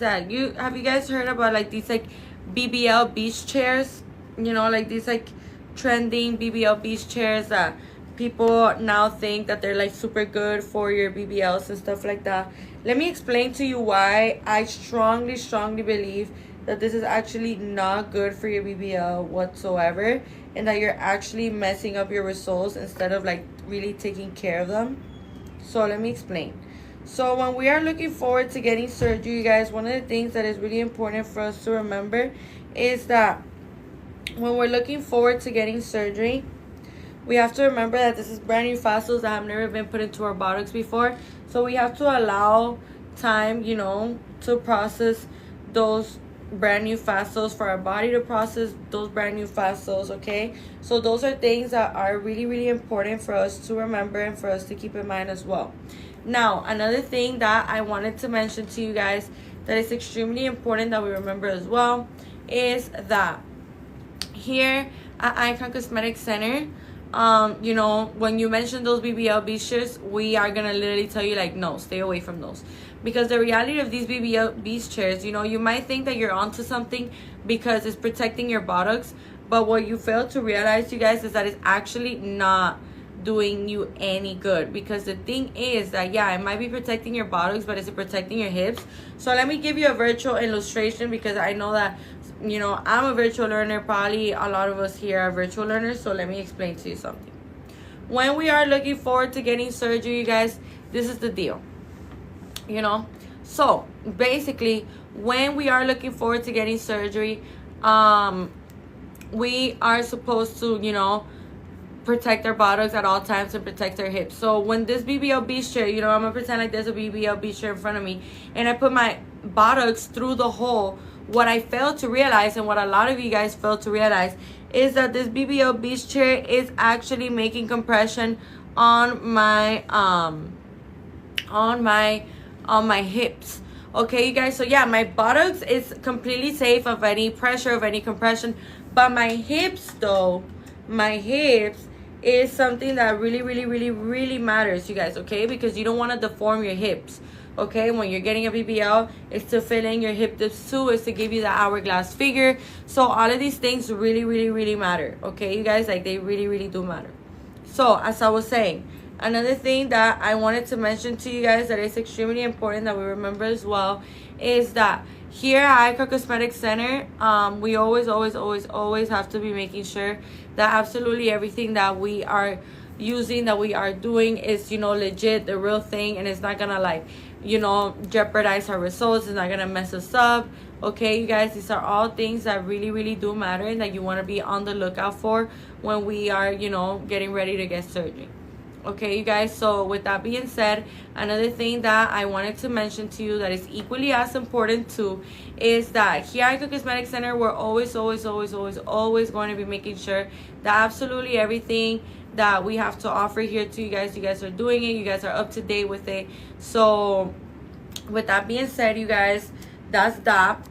[SPEAKER 1] have you guys heard about like these like BBL beach chairs? You know, like these like trending BBL beach chairs that people now think that they're like super good for your BBLs and stuff like that. Let me explain to you why I strongly believe that this is actually not good for your BBL whatsoever, and that you're actually messing up your results instead of like really taking care of them. So let me explain. So when we are looking forward to getting surgery, you guys, one of the things that is really important for us to remember is that when we're looking forward to getting surgery, we have to remember that this is brand new fossils that have never been put into our buttocks before. So we have to allow time, you know, to process those brand new fossils, for our body to process those brand new fossils, okay? So those are things that are really important for us to remember and for us to keep in mind as well. Now, another thing that I wanted to mention to you guys that is extremely important that we remember as well is that here at Icon Cosmetic Center, you know, when you mention those BBL beach chairs, we are gonna literally tell you like, no, stay away from those. Because the reality of these BBL beach chairs, you know, you might think that you're onto something because it's protecting your buttocks, but what you fail to realize, you guys, is that it's actually not doing you any good. Because the thing is that, yeah, it might be protecting your buttocks, but is it protecting your hips? So let me give you a virtual illustration, because I know that, you know, I'm a virtual learner. Probably a lot of us here are virtual learners. So let me explain to you something. When we are looking forward to getting surgery, you guys, this is the deal, you know. So basically, when we are looking forward to getting surgery, we are supposed to, you know, protect our buttocks at all times and protect our hips. So when this BBL beach chair, you know, I'm gonna pretend like there's a BBL beach chair in front of me, and I put my buttocks through the hole. What I failed to realize, and what a lot of you guys fail to realize, is that this BBL beach chair is actually making compression on my hips. Okay, you guys. So yeah, my buttocks is completely safe of any pressure, of any compression, but my hips, though, my hips is something that really matters, you guys. Okay, because you don't want to deform your hips. Okay, when you're getting a BBL, it's to fill in your hip dips too, is to give you the hourglass figure. So all of these things really matter. Okay, you guys, like, they really do matter. So as I was saying, another thing that I wanted to mention to you guys that is extremely important that we remember as well, is that here at Icon Cosmetic Center, we always have to be making sure that absolutely everything that we are using, that we are doing, is, you know, legit, the real thing, and it's not gonna, like, you know, jeopardize our results. It's not gonna mess us up. Okay, you guys, these are all things that really do matter, and that you want to be on the lookout for when we are, you know, getting ready to get surgery. Okay, you guys, so with that being said, another thing that I wanted to mention to you that is equally as important too, is that here at Icon Cosmetic Center, we're always going to be making sure that absolutely everything that we have to offer here to you guys are doing it, you guys are up to date with it. So with that being said, you guys, that's that.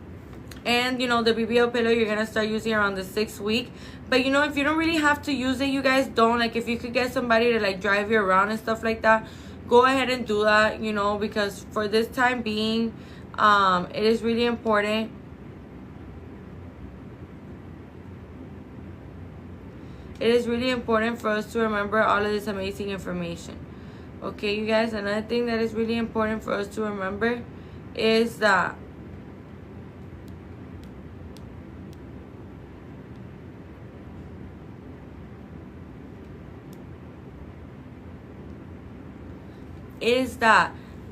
[SPEAKER 1] And, you know, the BBL pillow you're gonna start using around the 6th week. But, you know, if you don't really have to use it, you guys don't. Like, if you could get somebody to, like, drive you around and stuff like that, go ahead and do that, you know, because for this time being, it is really important. It is really important for us to remember all of this amazing information. Okay, you guys, another thing that is really important for us to remember is that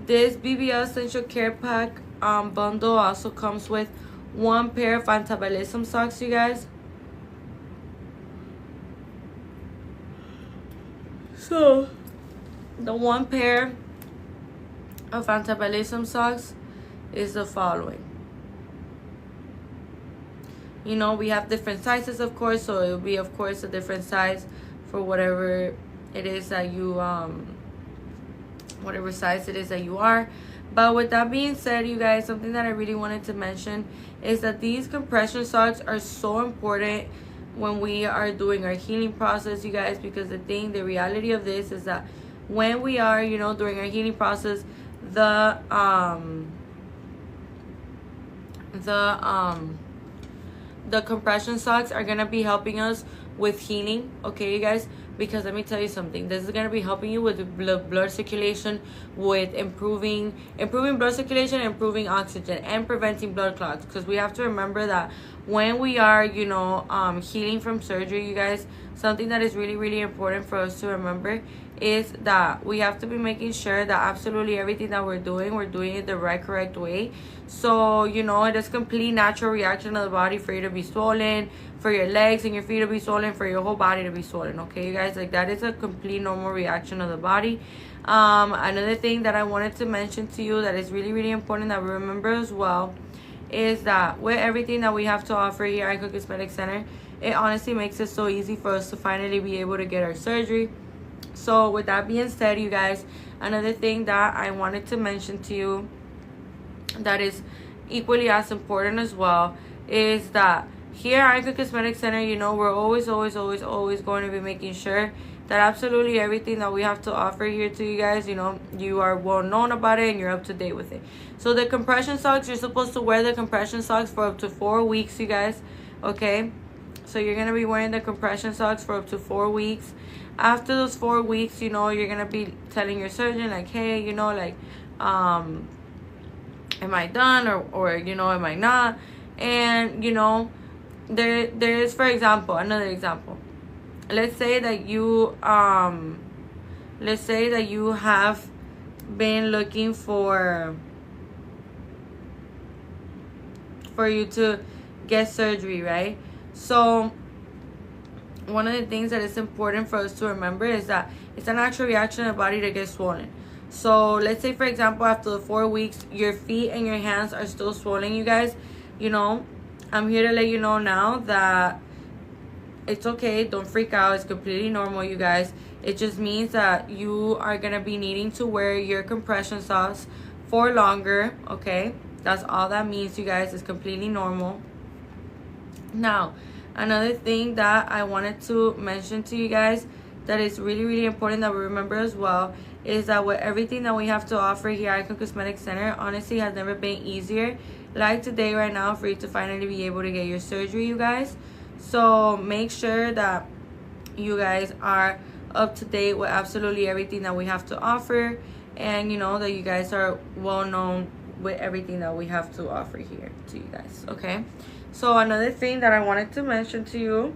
[SPEAKER 1] this BBL Essential Care Pack bundle also comes with 1 pair of anti-ballism socks, you guys. So the 1 pair of anti-ballism socks is the following. You know, we have different sizes, of course, so it will be, of course, a different size for whatever it is that you whatever size it is that you are. But with that being said, you guys, something that I really wanted to mention is that these compression socks are so important when we are doing our healing process, you guys, because the reality of this is that when we are, you know, during our healing process, the compression socks are gonna be helping us with healing. Okay, you guys, because let me tell you something, this is going to be helping you with blood circulation, with improving blood circulation, improving oxygen, and preventing blood clots. Because we have to remember that when we are, you know, healing from surgery, you guys, something that is really important for us to remember is that we have to be making sure that absolutely everything that we're doing it the correct way. So, you know, it is complete natural reaction of the body for you to be swollen, for your legs and your feet to be swollen, for your whole body to be swollen. Okay, you guys, like, that is a complete normal reaction of the body. Another thing that I wanted to mention to you that is really important that we remember as well is that with everything that we have to offer here at Icon Cosmetic Center, it honestly makes it so easy for us to finally be able to get our surgery. So with that being said, you guys, another thing that I wanted to mention to you that is equally as important as well is that here at Icon Cosmetic Center, you know, we're always going to be making sure that absolutely everything that we have to offer here to you guys, you know, you are well known about it and you're up to date with it. So the compression socks, you're supposed to wear the compression socks for up to 4 weeks, you guys. Okay, so you're gonna be wearing the compression socks for up to 4 weeks. After those 4 weeks, you know, you're gonna be telling your surgeon like, hey, you know, like, am I done, or you know, am I not? And you know, there is, for example, another example. Let's say that you have been looking for you to get surgery, right? So one of the things that is important for us to remember is that it's a natural reaction of the body to get swollen. So let's say, for example, after the 4 weeks, your feet and your hands are still swollen, you guys. You know, I'm here to let you know now that it's okay. Don't freak out. It's completely normal, you guys. It just means that you are going to be needing to wear your compression socks for longer, okay? That's all that means, you guys. It's completely normal. Now, another thing that I wanted to mention to you guys that is really important that we remember as well is that with everything that we have to offer here at Icon Cosmetic Center, honestly has never been easier like today right now for you to finally be able to get your surgery, you guys. So make sure that you guys are up to date with absolutely everything that we have to offer, and you know that you guys are well known with everything that we have to offer here to you guys. Okay, so another thing that I wanted to mention to you,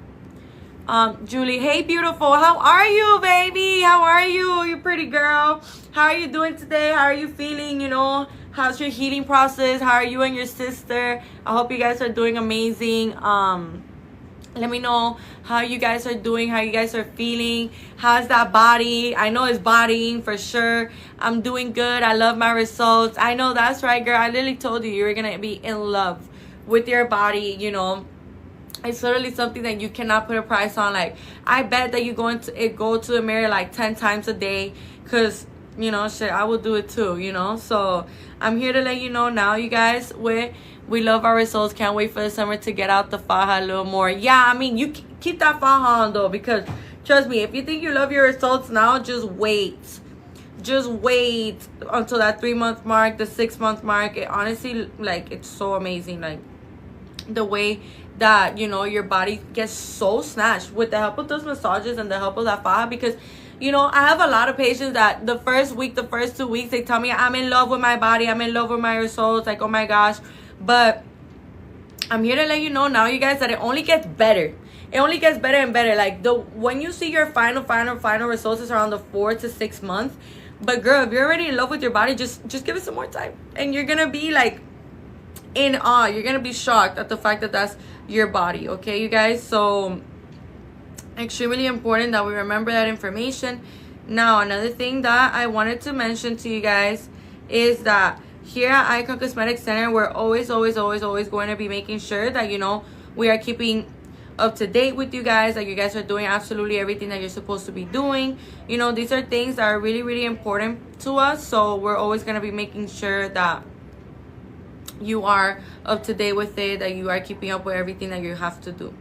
[SPEAKER 1] Julie, hey beautiful, how are you, baby? How are you, you pretty girl? How are you doing today? How are you feeling? You know, how's your healing process? How are you and your sister? I hope you guys are doing amazing. Let me know how you guys are doing, how you guys are feeling. How's that body? I know it's bodying for sure. I'm doing good. I love my results. I know, that's right, girl. I literally told you were gonna be in love with your body, you know. It's literally something that you cannot put a price on. Like, I bet that you go to the mirror like 10 times a day, because, you know, shit, I will do it too, you know. So I'm here to let you know now, you guys, we love our results. Can't wait for the summer to get out the faja a little more. Yeah, I mean, you keep that faja on though, because trust me, if you think you love your results now, just wait. Just wait until that 3-month mark, the 6-month mark. It honestly, like, it's so amazing. Like, the way that, you know, your body gets so snatched with the help of those massages and the help of that faja. Because, you know, I have a lot of patients that the first 2 weeks, they tell me, I'm in love with my body, I'm in love with my results, like, oh my gosh. But I'm here to let you know now, you guys, that it only gets better. It only gets better and better. Like, when you see your final results is around the 4 to 6 months. But girl, if you're already in love with your body, just give it some more time, and you're gonna be like in awe. You're gonna be shocked at the fact that that's your body. Okay, you guys. So extremely important that we remember that information. Now, another thing that I wanted to mention to you guys is that here at Icon Cosmetic Center, we're always going to be making sure that, you know, we are keeping up to date with you guys, that you guys are doing absolutely everything that you're supposed to be doing. You know, these are things that are really important to us. So we're always going to be making sure that you are up to date with it, that you are keeping up with everything that you have to do.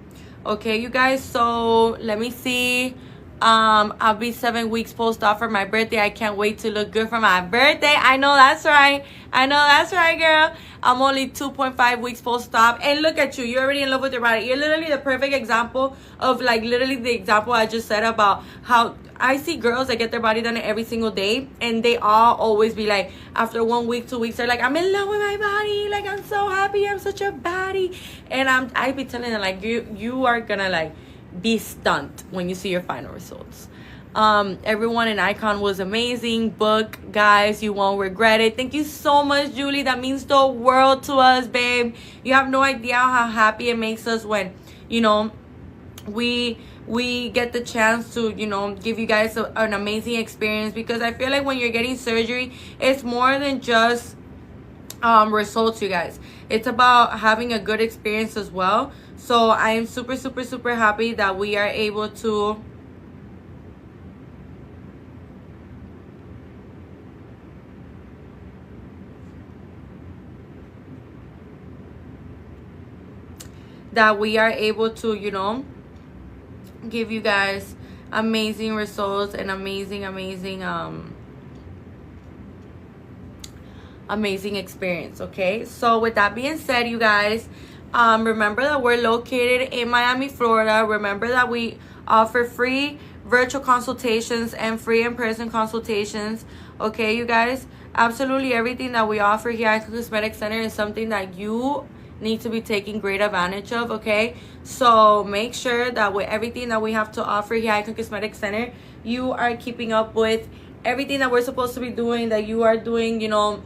[SPEAKER 1] Okay, you guys, so let me see. I'll be 7 weeks post-op for my birthday. I can't wait to look good for my birthday. I know that's right. I know that's right, girl. I'm only 2.5 weeks post-op. And look at you. You're already in love with your body. You're literally the perfect example of, like, literally the example I just said about how I see girls that get their body done every single day. And they all always be like, after 1 week, 2 weeks, they're like, I'm in love with my body. Like, I'm so happy. I'm such a baddie. And I be telling them, like, you are gonna, like, be stunned when you see your final results. Everyone in Icon was amazing. Book, guys, you won't regret it. Thank you so much, Julie. That means the world to us, babe. You have no idea how happy it makes us when, you know, we get the chance to, you know, give you guys an amazing experience. Because I feel like when you're getting surgery, it's more than just results, you guys. It's about having a good experience as well. So I am super happy that we are able to that we are able to, you know, give you guys amazing results and amazing experience. Okay, so with that being said, you guys, remember that we're located in Miami, Florida. Remember that we offer free virtual consultations and free in-person consultations. Okay, you guys, absolutely everything that we offer here at Icon Cosmetic Center is something that you need to be taking great advantage of. Okay, so make sure that with everything that we have to offer here at Icon Cosmetic Center, you are keeping up with everything that we're supposed to be doing, that you are doing, you know,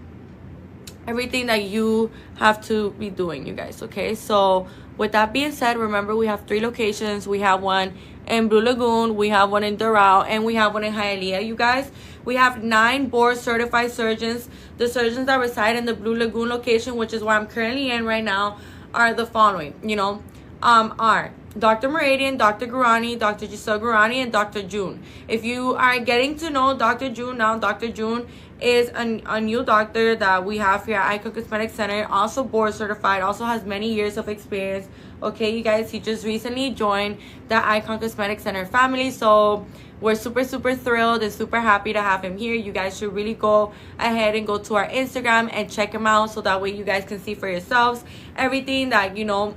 [SPEAKER 1] everything that you have to be doing, you guys. Okay, so with that being said, remember we have 3 locations. We have one in Blue Lagoon, we have one in Doral, and we have one in Hialeah. You guys, we have 9 board certified surgeons. The surgeons that reside in the Blue Lagoon location, which is where I'm currently in right now, are the following, you know, are Dr. Meridian, Dr. Gurani, Dr. Giselle Gurani, and Dr. June. If you are getting to know Dr. June now, Dr. June is a new doctor that we have here at Icon Cosmetic Center, also board certified, also has many years of experience. Okay, you guys, he just recently joined the Icon Cosmetic Center family, so we're super thrilled and super happy to have him here. You guys should really go ahead and go to our Instagram and check him out, so that way you guys can see for yourselves everything that, you know,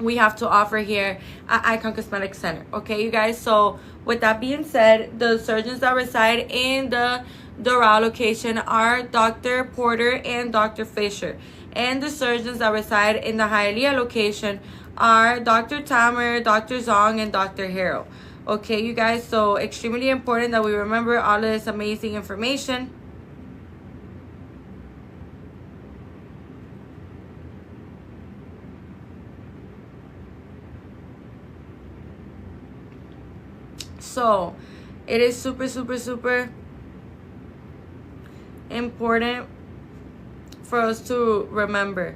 [SPEAKER 1] we have to offer here at Icon Cosmetic Center. Okay, you guys, so with that being said, the surgeons that reside in the Doral location are Dr. Porter and Dr. Fisher, and the surgeons that reside in the Hialeah location are Dr. Tamer, Dr. Zong, and Dr. Harrell. Okay, you guys, so extremely important that we remember all of this amazing information. So it is super important for us to remember.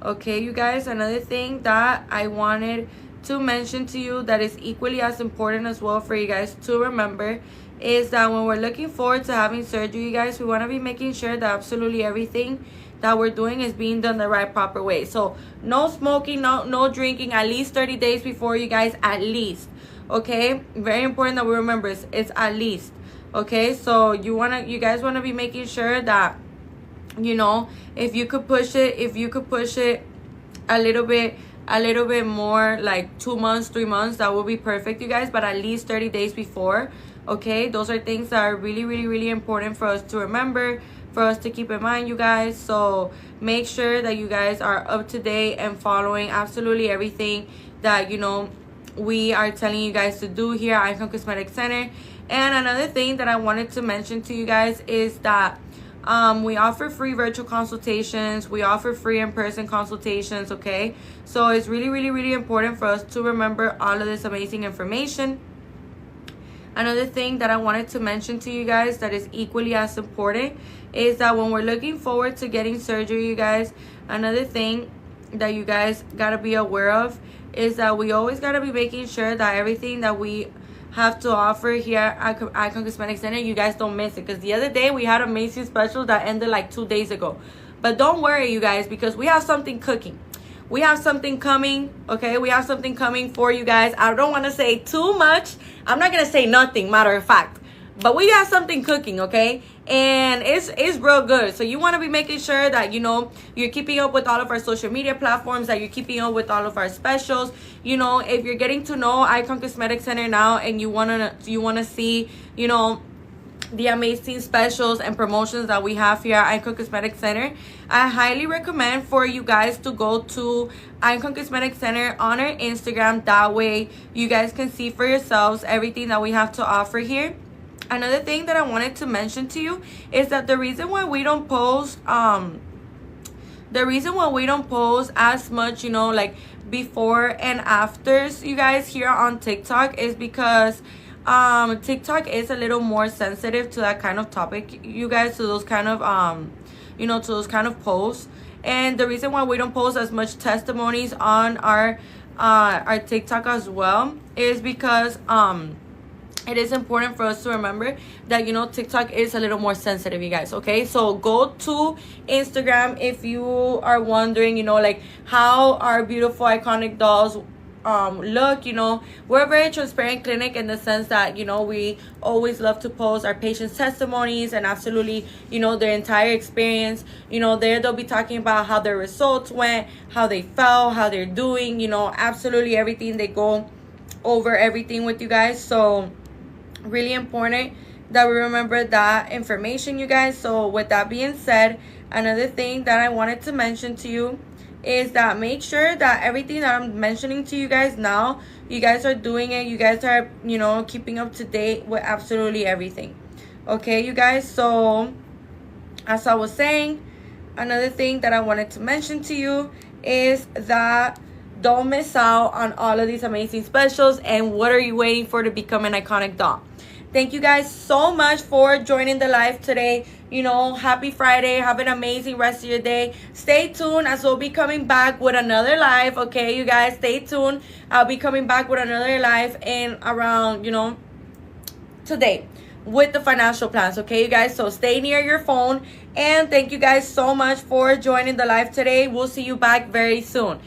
[SPEAKER 1] Okay, you guys, another thing that I wanted to mention to you that is equally as important as well for you guys to remember is that when we're looking forward to having surgery, you guys, we want to be making sure that absolutely everything that we're doing is being done the right proper way. So no smoking, no drinking at least 30 days before, you guys, at least. Okay, very important that we remember it's at least. Okay, so you guys want to be making sure that, you know, if you could push it a little bit more, like 2 months, 3 months, that would be perfect, you guys, but at least 30 days before. Okay, those are things that are really important for us to remember, for us to keep in mind, you guys. So make sure that you guys are up to date and following absolutely everything that, you know, we are telling you guys to do here at Icon Cosmetic Center. And another thing that I wanted to mention to you guys is that we offer free virtual consultations, we offer free in-person consultations. Okay, so it's really important for us to remember all of this amazing information. Another thing that I wanted to mention to you guys that is equally as important is that when we're looking forward to getting surgery, you guys, another thing that you guys gotta be aware of is that we always gotta be making sure that everything that we have to offer here at Icon Cosmetic Center, you guys don't miss it. Because the other day we had a amazing special that ended like 2 days ago. But don't worry, you guys, because we have something cooking. We have something coming, okay? We have something coming for you guys. I don't want to say too much. I'm not going to say nothing, matter of fact. But we got something cooking, okay? And it's real good. So you want to be making sure that, you know, you're keeping up with all of our social media platforms, that you're keeping up with all of our specials. You know, if you're getting to know Icon Cosmetic Center now and you want to see, you know, the amazing specials and promotions that we have here at Icon Cosmetic Center, I highly recommend for you guys to go to Icon Cosmetic Center on our Instagram. That way you guys can see for yourselves everything that we have to offer here. Another thing that I wanted to mention to you is that the reason why we don't post as much, you know, like before and afters, you guys, here on TikTok is because TikTok is a little more sensitive to that kind of topic, you guys, to those kind of you know, to those kind of posts. And the reason why we don't post as much testimonies on our TikTok as well is because it is important for us to remember that, you know, TikTok is a little more sensitive, you guys, okay? So go to Instagram if you are wondering, you know, like how our beautiful iconic dolls look. You know, we're a very transparent clinic in the sense that, you know, we always love to post our patients' testimonies and absolutely, you know, their entire experience. You know, there they'll be talking about how their results went, how they felt, how they're doing, you know, absolutely everything. They go over everything with you guys. So really important that we remember that information, you guys. So with that being said, another thing that I wanted to mention to you is that make sure that everything that I'm mentioning to you guys now, you guys are doing it. You guys are, you know, keeping up to date with absolutely everything. Okay, you guys. So as I was saying, another thing that I wanted to mention to you is that don't miss out on all of these amazing specials. And what are you waiting for to become an iconic doll? Thank you guys so much for joining the live today. You know, happy Friday. Have an amazing rest of your day. Stay tuned as we'll be coming back with another live. Okay, you guys, stay tuned. I'll be coming back with another live in around, you know, today with the financial plans. Okay, you guys, so stay near your phone. And thank you guys so much for joining the live today. We'll see you back very soon.